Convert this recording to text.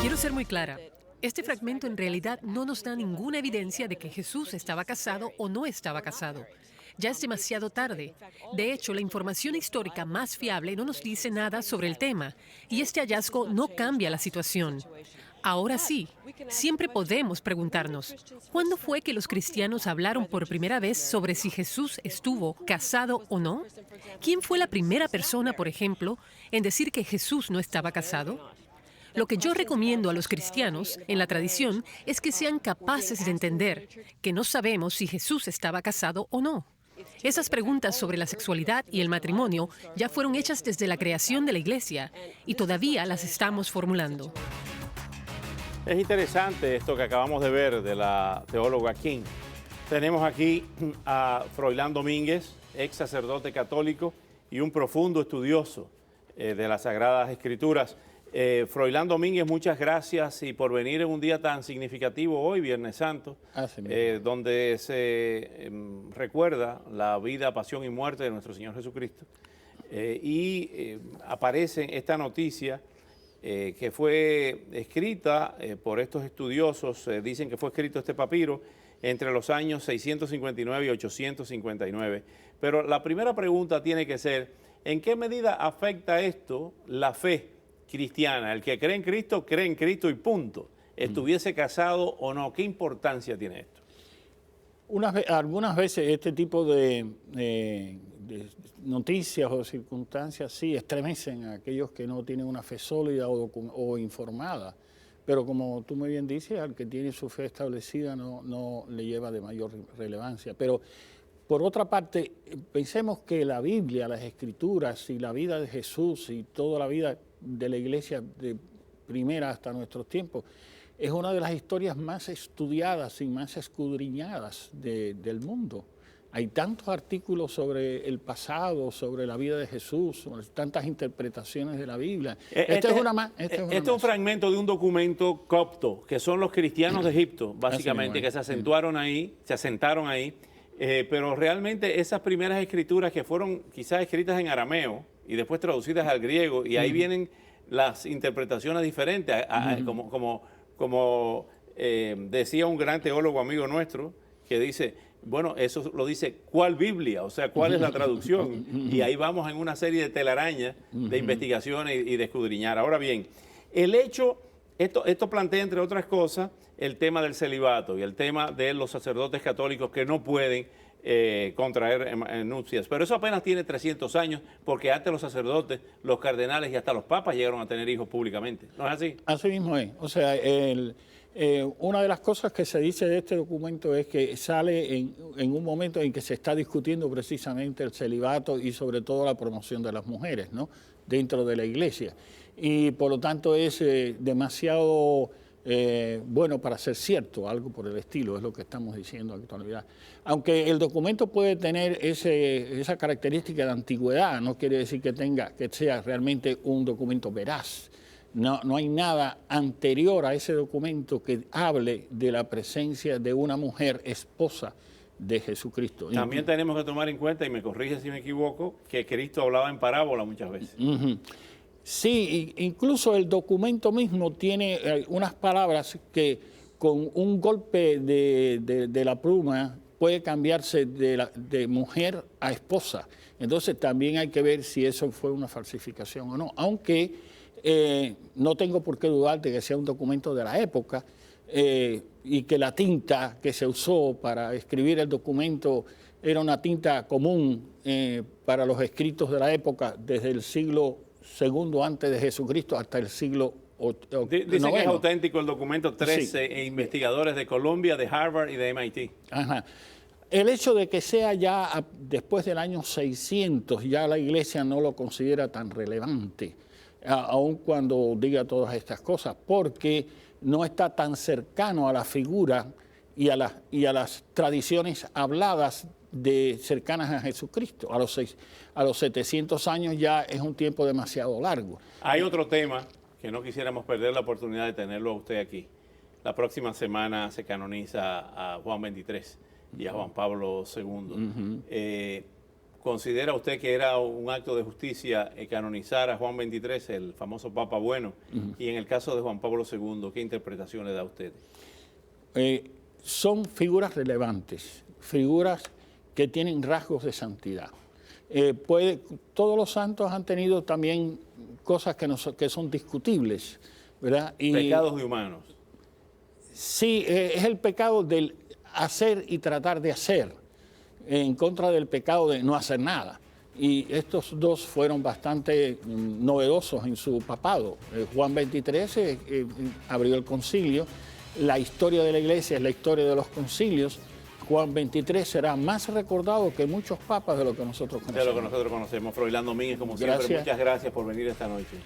Quiero ser muy clara. Este fragmento en realidad no nos da ninguna evidencia de que Jesús estaba casado o no estaba casado. Ya es demasiado tarde. De hecho, la información histórica más fiable no nos dice nada sobre el tema, y este hallazgo no cambia la situación. Ahora sí, siempre podemos preguntarnos, ¿cuándo fue que los cristianos hablaron por primera vez sobre si Jesús estuvo casado o no? ¿Quién fue la primera persona, por ejemplo, en decir que Jesús no estaba casado? Lo que yo recomiendo a los cristianos en la tradición es que sean capaces de entender que no sabemos si Jesús estaba casado o no. Esas preguntas sobre la sexualidad y el matrimonio ya fueron hechas desde la creación de la Iglesia y todavía las estamos formulando. Es interesante esto que acabamos de ver de la teóloga King. Tenemos aquí a Froilán Domínguez, ex sacerdote católico y un profundo estudioso de las Sagradas Escrituras. Froilán Domínguez, muchas gracias y por venir en un día tan significativo hoy, Viernes Santo, donde se recuerda la vida, pasión y muerte de nuestro Señor Jesucristo. Aparece esta noticia que fue escrita por estos estudiosos, dicen que fue escrito este papiro entre los años 659 y 859. Pero la primera pregunta tiene que ser, ¿en qué medida afecta esto la fe cristiana? El que cree en Cristo y punto. Estuviese casado o no, ¿qué importancia tiene esto? Algunas veces este tipo de noticias o circunstancias sí estremecen a aquellos que no tienen una fe sólida o informada, pero como tú muy bien dices, al que tiene su fe establecida no le lleva de mayor relevancia. Pero por otra parte, pensemos que la Biblia, las Escrituras y la vida de Jesús y toda la vida de la Iglesia de primera hasta nuestros tiempos es una de las historias más estudiadas y más escudriñadas del mundo. Hay tantos artículos sobre el pasado, sobre la vida de Jesús, sobre tantas interpretaciones de la Biblia. Este es un fragmento de un documento copto, que son los cristianos de Egipto, básicamente, que se asentaron ahí, pero realmente esas primeras escrituras que fueron quizás escritas en arameo y después traducidas al griego, y ahí vienen las interpretaciones diferentes, como decía un gran teólogo amigo nuestro, que dice, bueno, eso lo dice, ¿cuál Biblia? O sea, ¿cuál es la traducción? Y ahí vamos en una serie de telarañas de investigaciones y de escudriñar. Ahora bien, esto plantea, entre otras cosas, el tema del celibato y el tema de los sacerdotes católicos que no pueden contraer nupcias. Pero eso apenas tiene 300 años, porque antes los sacerdotes, los cardenales y hasta los papas llegaron a tener hijos públicamente. ¿No es así? Así mismo es. O sea, una de las cosas que se dice de este documento es que sale en un momento en que se está discutiendo precisamente el celibato y sobre todo la promoción de las mujeres, ¿no?, dentro de la Iglesia. Y por lo tanto es demasiado bueno para ser cierto, algo por el estilo, es lo que estamos diciendo en la actualidad. Aunque el documento puede tener esa característica de antigüedad, no quiere decir que sea realmente un documento veraz. No hay nada anterior a ese documento que hable de la presencia de una mujer esposa de Jesucristo. También tenemos que tomar en cuenta, y me corrige si me equivoco, que Cristo hablaba en parábola muchas veces. Sí, incluso el documento mismo tiene unas palabras que con un golpe de la pluma puede cambiarse de mujer a esposa. Entonces también hay que ver si eso fue una falsificación o no, aunque no tengo por qué dudar de que sea un documento de la época y que la tinta que se usó para escribir el documento era una tinta común para los escritos de la época desde el siglo II antes de Jesucristo hasta el siglo IX. Dice que es auténtico el documento, 13 investigadores de Columbia, de Harvard y de MIT. Ajá. El hecho de que sea ya después del año 600, ya la Iglesia no lo considera tan relevante, aun cuando diga todas estas cosas, porque no está tan cercano a la figura y a las tradiciones habladas cercanas a Jesucristo. A los 700 años ya es un tiempo demasiado largo. Hay otro tema que no quisiéramos perder la oportunidad de tenerlo a usted aquí. La próxima semana se canoniza a Juan XXIII y a Juan Pablo II. ¿Considera usted que era un acto de justicia canonizar a Juan XXIII, el famoso Papa Bueno? Y en el caso de Juan Pablo II, ¿qué interpretación le da a usted? Son figuras relevantes, figuras que tienen rasgos de santidad. Todos los santos han tenido también cosas que son discutibles, ¿verdad? Pecados de humanos. Sí, es el pecado del hacer y tratar de hacer, en contra del pecado de no hacer nada. Y estos dos fueron bastante novedosos en su papado. Juan XXIII abrió el concilio. La historia de la Iglesia es la historia de los concilios. Juan XXIII será más recordado que muchos papas de lo que nosotros conocemos. De lo que nosotros conocemos. Froilán Domínguez, como siempre, muchas gracias por venir esta noche.